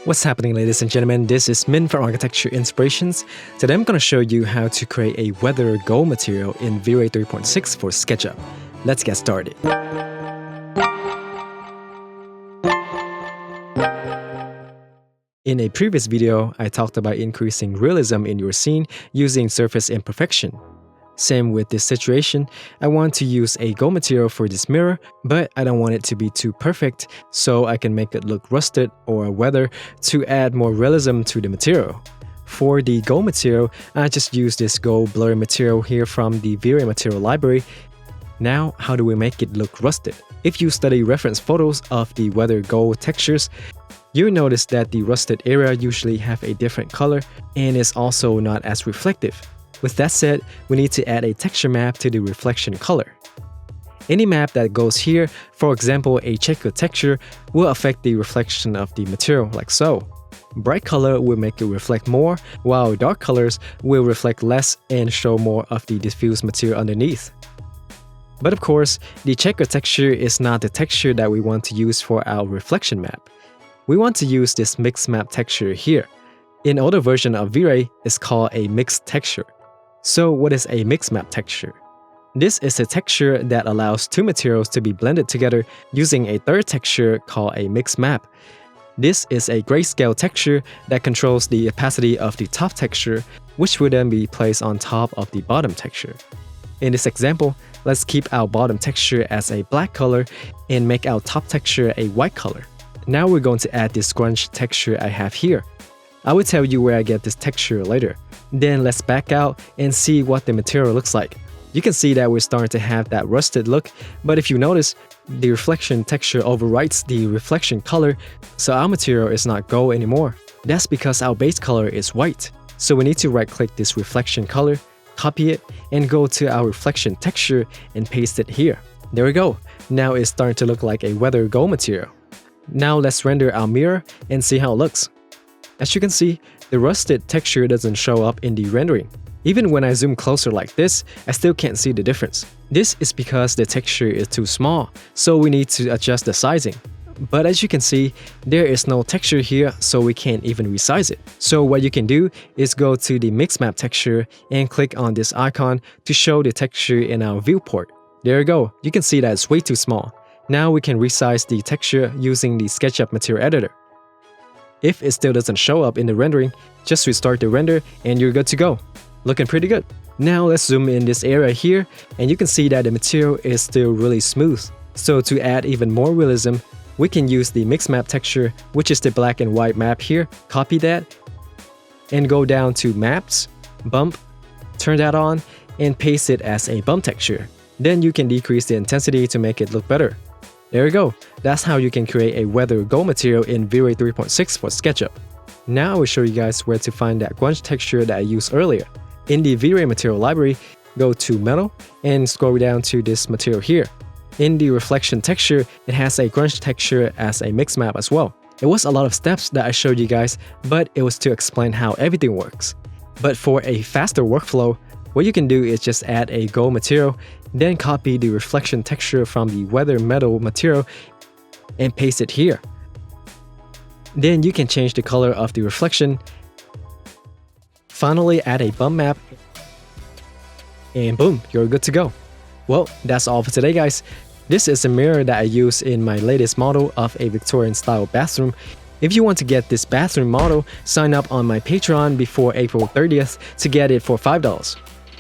What's happening, ladies and gentlemen? This is Min from Architecture Inspirations. Today I'm going to show you how to create a weather gold material in Vray 3.6 for Sketchup. Let's get started. In a previous video, I talked about increasing realism in your scene using surface imperfection. Same with this situation, I want to use a gold material for this mirror, but I don't want it to be too perfect, so I can make it look rusted or weather to add more realism to the material. For the gold material, I just use this gold blur material here from the Vray material library. Now, how do we make it look rusted? If you study reference photos of the weather gold textures, you'll notice that the rusted area usually have a different color and is also not as reflective. With that said, we need to add a texture map to the reflection color. Any map that goes here, for example a checker texture, will affect the reflection of the material like so. Bright color will make it reflect more, while dark colors will reflect less and show more of the diffuse material underneath. But of course, the checker texture is not the texture that we want to use for our reflection map. We want to use this mixed map texture here. In older version of Vray, it's called a mixed texture. So what is a mixed map texture? This is a texture that allows two materials to be blended together using a third texture called a mixed map. This is a grayscale texture that controls the opacity of the top texture, which will then be placed on top of the bottom texture. In this example, let's keep our bottom texture as a black color and make our top texture a white color. Now we're going to add this grunge texture I have here. I will tell you where I get this texture later. Then let's back out and see what the material looks like. You can see that we're starting to have that rusted look, but if you notice, the reflection texture overwrites the reflection color, so our material is not gold anymore. That's because our base color is white. So we need to right-click this reflection color, copy it, and go to our reflection texture and paste it here. There we go. Now it's starting to look like a weather gold material. Now let's render our mirror and see how it looks. As you can see, the rusted texture doesn't show up in the rendering. Even when I zoom closer like this, I still can't see the difference. This is because the texture is too small, so we need to adjust the sizing. But as you can see, there is no texture here, so we can't even resize it. So what you can do is go to the mix map texture and click on this icon to show the texture in our viewport. There you go, you can see that it's way too small. Now we can resize the texture using the Sketchup material editor. If it still doesn't show up in the rendering, just restart the render and you're good to go. Looking pretty good. Now let's zoom in this area here and you can see that the material is still really smooth. So to add even more realism, we can use the mix map texture, which is the black and white map here, copy that, and go down to maps, bump, turn that on, and paste it as a bump texture. Then you can decrease the intensity to make it look better. There you go, that's how you can create a weather gold material in Vray 3.6 for Sketchup. Now I will show you guys where to find that grunge texture that I used earlier. In the Vray material library, go to metal and scroll down to this material here. In the reflection texture, it has a grunge texture as a mix map as well. It was a lot of steps that I showed you guys, but it was to explain how everything works. But for a faster workflow, what you can do is just add a gold material, then copy the reflection texture from the weather metal material and paste it here. Then you can change the color of the reflection. Finally, add a bump map and boom, you're good to go. Well, that's all for today, guys. This is a mirror that I use in my latest model of a Victorian style bathroom. If you want to get this bathroom model, sign up on my Patreon before April 30th to get it for $5.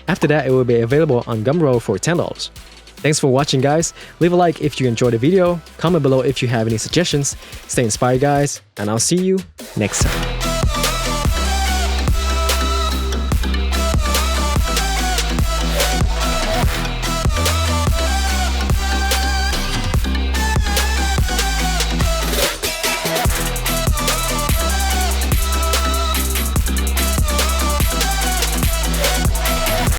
After that, it will be available on Gumroad for $10. Thanks for watching, guys. Leave a like if you enjoyed the video, comment below if you have any suggestions. Stay inspired, guys, and I'll see you next time.